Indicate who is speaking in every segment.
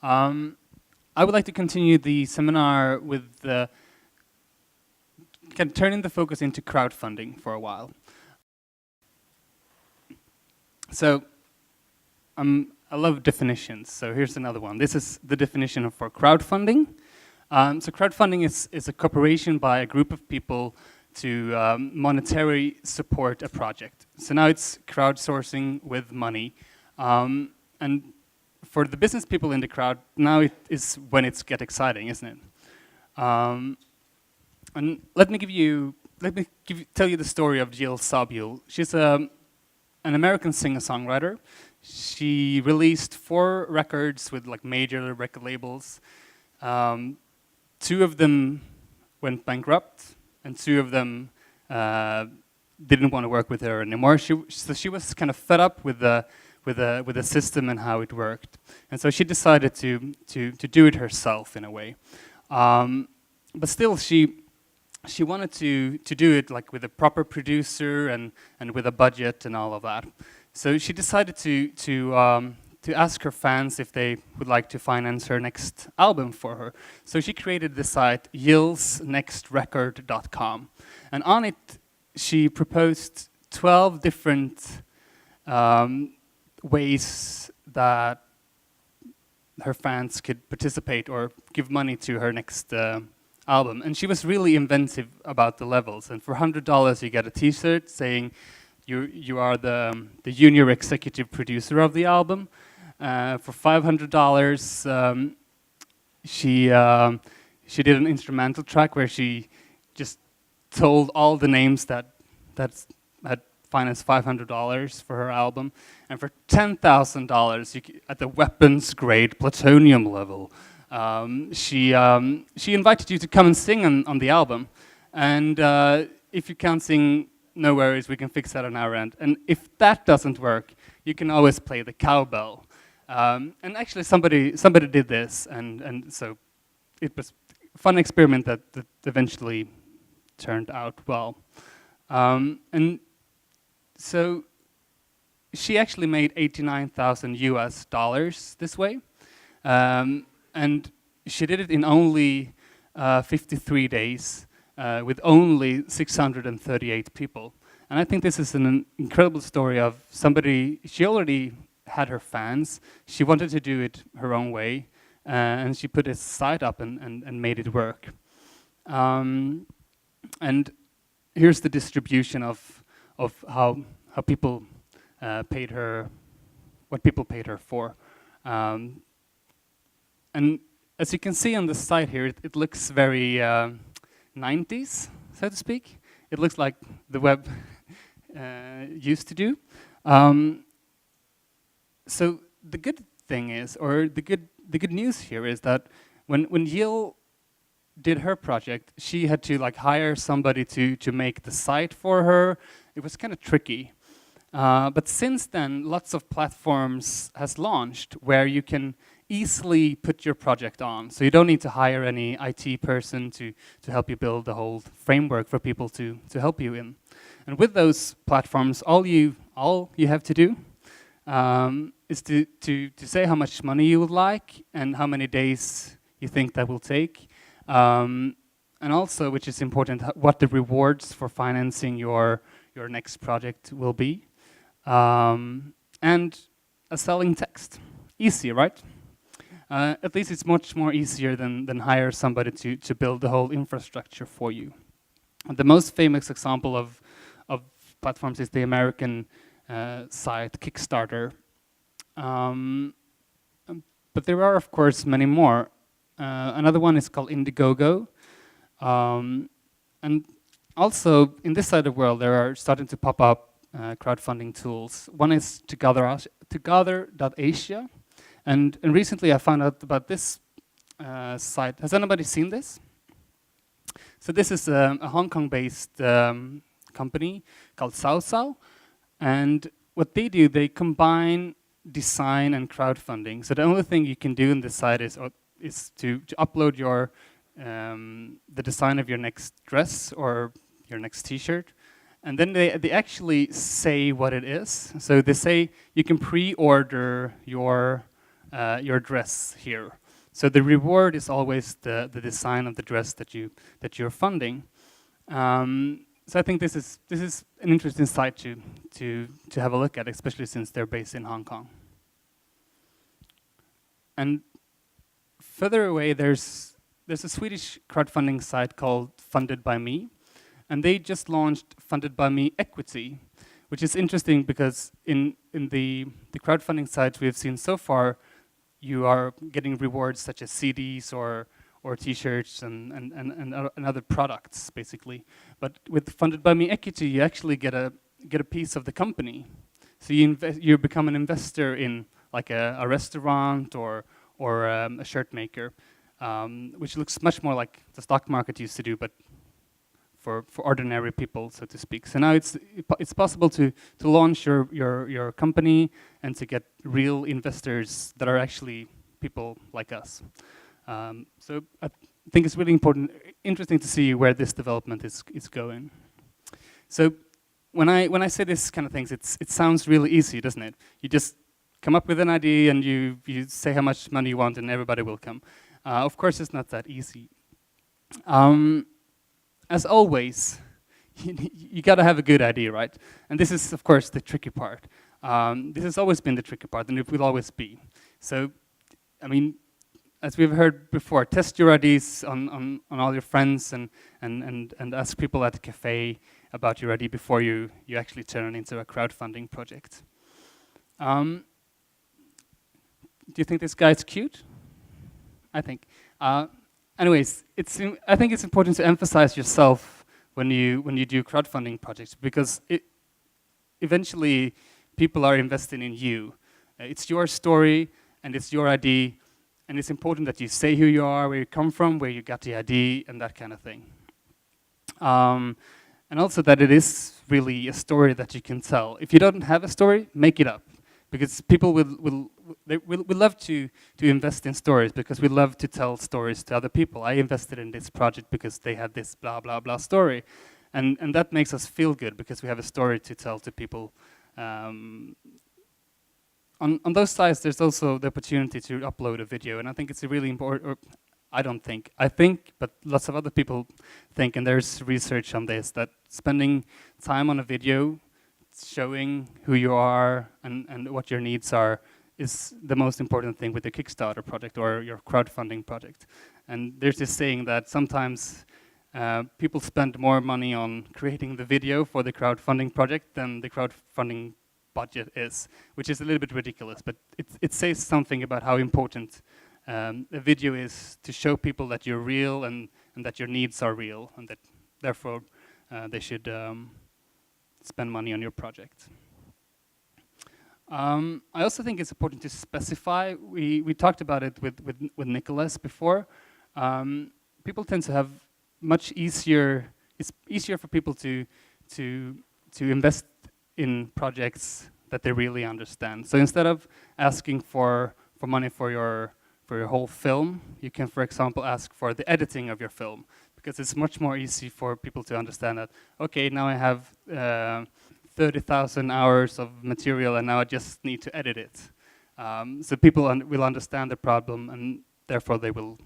Speaker 1: I would like to continue the seminar with kind of turning the focus into crowdfunding for a while. So I love definitions, so here's another one. This is the definition for crowdfunding. So crowdfunding is a cooperation by a group of people to monetarily support a project. So now it's crowdsourcing with money. And for the business people in the crowd, now it is when it's get exciting, isn't it? And tell you the story of Jill Sobule. She's an American singer-songwriter. She released 4 records with like major record labels. 2 of them went bankrupt, and 2 of them didn't want to work with her anymore. So she was kind of fed up with the system and how it worked, and so she decided to do it herself in a way. But still, she wanted to do it like with a proper producer and with a budget and all of that. So she decided to ask her fans if they would like to finance her next album for her. So she created the site yillsnextrecord.com, and on it she proposed 12 different ways that her fans could participate or give money to her next album. And she was really inventive about the levels. And for $100 you get a t-shirt saying you are the junior executive producer of the album. For $500, she did an instrumental track where she just told all the names that had financed $500 for her album, and for $10,000, at the weapons grade plutonium level, she invited you to come and sing on the album. And if you can't sing, no worries, we can fix that on our end. And if that doesn't work, you can always play the cowbell. And actually somebody did this, and so it was a fun experiment that eventually turned out well. And so she actually made $89,000 this way, and she did it in only 53 days with only 638 people. And I think this is an incredible story of somebody. She already had her fans. She wanted to do it her own way, and she put a site up and made it work. And here's the distribution of how people paid her, what people paid her for. And as you can see on the site here, it looks very 90s, so to speak. It looks like the web used to do. So the good thing is, or the good news here is that when Jill did her project, she had to like hire somebody to make the site for her. It was kind of tricky. But since then, lots of platforms has launched where you can easily put your project on. So you don't need to hire any IT person to help you build the whole framework for people to help you in. And with those platforms, all you have to do is to say how much money you would like and how many days you think that will take. And also, which is important, what the rewards for financing your next project will be. And a selling text. Easy, right? At least it's much more easier than hire somebody to build the whole infrastructure for you. And the most famous example of platforms is the American site Kickstarter. But there are, of course, many more. Another one is called Indiegogo. And also, in this side of the world, there are starting to pop up crowdfunding tools. One is Together.asia. And recently I found out about this site. Has anybody seen this? So this is a Hong Kong-based company called Sao. And what they do, they combine design and crowdfunding. So the only thing you can do in this site is to upload your the design of your next dress or your next t-shirt. And then they actually say what it is. So they say you can pre-order your your dress here. So the reward is always the design of the dress that you're funding. So I think this is an interesting site to have a look at, especially since they're based in Hong Kong. And further away, there's a Swedish crowdfunding site called Funded by Me, and they just launched Funded by Me Equity, which is interesting because in the crowdfunding sites we have seen so far, you are getting rewards such as CDs or T-shirts and other products, basically. But with Funded by Me Equity, you actually get a piece of the company. So you become an investor in like a restaurant or a shirt maker, which looks much more like the stock market used to do, but for ordinary people, so to speak. So now it's possible to launch your company and to get real investors that are actually people like us. So I think it's really interesting to see where this development is going. So when I say this kind of things, it sounds really easy, doesn't it? You just come up with an idea and you say how much money you want and everybody will come. Of course, it's not that easy. As always, you got to have a good idea, right? And this is, of course, the tricky part. This has always been the tricky part, and it will always be. So, I mean, as we've heard before, test your ideas on all your friends and ask people at the cafe about your idea before you actually turn it into a crowdfunding project. Do you think this guy's cute? I think. Anyways, I think it's important to emphasize yourself when you do crowdfunding projects, because eventually people are investing in you. It's your story and it's your idea, and it's important that you say who you are, where you come from, where you got the idea, and that kind of thing. And also that it is really a story that you can tell. If you don't have a story, make it up, because people will love to invest in stories, because we love to tell stories to other people. I invested in this project because they had this blah blah blah story, and that makes us feel good because we have a story to tell to people. On those sites, there's also the opportunity to upload a video, and I think it's a really important. I think, but lots of other people think, and there's research on this, that spending time on a video, showing who you are and what your needs are, is the most important thing with the Kickstarter project or your crowdfunding project. And there's this saying that sometimes people spend more money on creating the video for the crowdfunding project than the crowdfunding budget is, which is a little bit ridiculous, but it says something about how important a video is to show people that you're real and that your needs are real, and that therefore they should spend money on your project. I also think it's important to specify. We talked about it with Nicholas before. People tend to have much easier. It's easier for people to invest in projects that they really understand. So instead of asking for money for your whole film, you can, for example, ask for the editing of your film, because it's much more easy for people to understand that, okay, now I have 30,000 hours of material and now I just need to edit it. So people will understand the problem, and therefore they will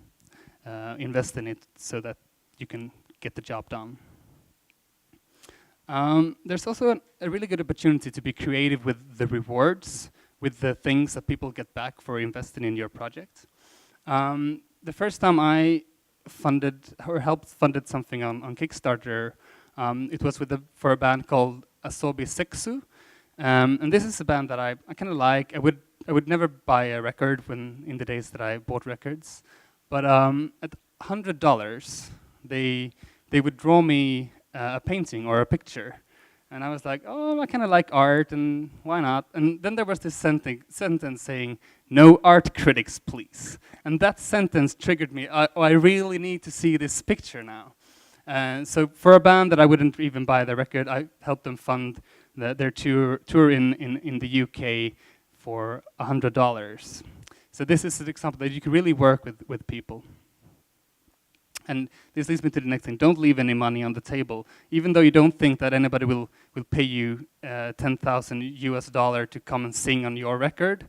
Speaker 1: invest in it so that you can get the job done. There's also a really good opportunity to be creative with the rewards, with the things that people get back for investing in your project. The first time I funded or helped funded something on Kickstarter, it was for a band called Asobi Sexu, and this is a band that I kind of like. I would never buy a record in the days that I bought records, but at $100 they would draw me a painting or a picture, and I was like, oh, I kind of like art, and why not? And then there was this sentence saying, "No art critics, please." And that sentence triggered me. I really need to see this picture now. So for a band that I wouldn't even buy the record, I helped them fund their tour in the UK for $100. So this is an example that you can really work with people. And this leads me to the next thing. Don't leave any money on the table. Even though you don't think that anybody will pay you $10,000 US to come and sing on your record,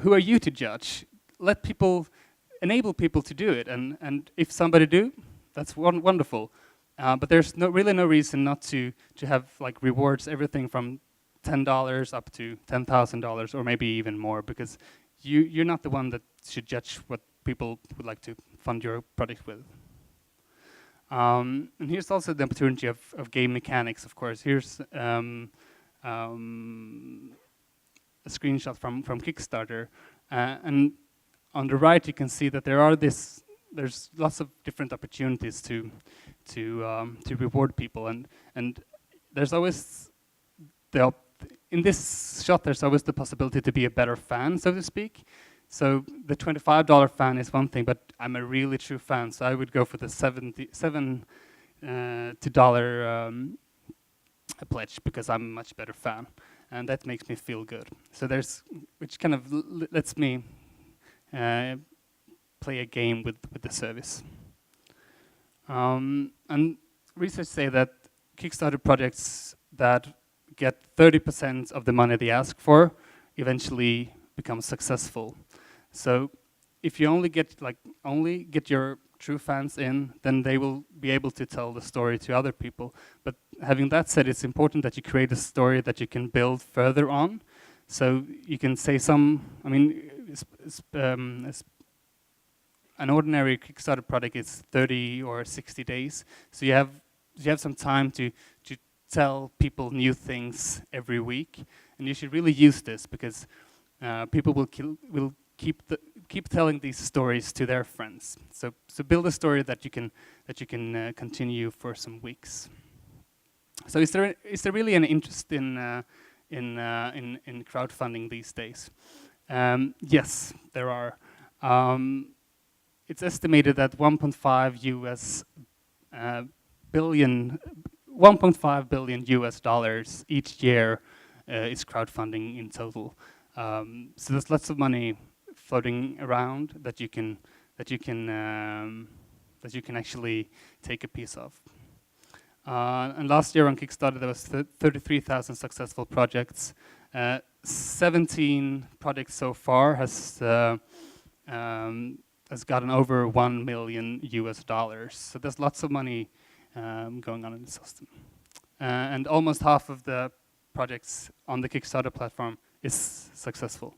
Speaker 1: who are you to judge? Let people, enable people to do it, and if somebody do, that's wonderful. But there's really no reason not to have like rewards, everything from $10 up to $10,000 or maybe even more, because you're not the one that should judge what people would like to fund your product with. And here's also the opportunity of game mechanics, of course. Here's a screenshot from Kickstarter, and on the right you can see that there's lots of different opportunities to reward people, and there's always in this shot there's always the possibility to be a better fan, so to speak. So the $25 fan is one thing, but I'm a really true fan, so I would go for the $7 pledge, because I'm a much better fan, and that makes me feel good. So which kind of lets me play a game with the service. And research say that Kickstarter projects that get 30% of the money they ask for eventually become successful. So if you only get your true fans in, then they will be able to tell the story to other people. But having that said, it's important that you create a story that you can build further on. So you can say an ordinary Kickstarter product is 30 or 60 days. So you have some time to tell people new things every week, and you should really use this, because people will keep telling these stories to their friends. So build a story that you can continue for some weeks. So is there really an interest in crowdfunding these days? Yes, there are. It's estimated that 1.5 billion US dollars each year is crowdfunding in total. So there's lots of money floating around that you can actually take a piece of. And last year on Kickstarter there was 33,000 successful projects. 17 projects so far has gotten over $1 million US dollars. So there's lots of money going on in the system. And almost half of the projects on the Kickstarter platform is successful.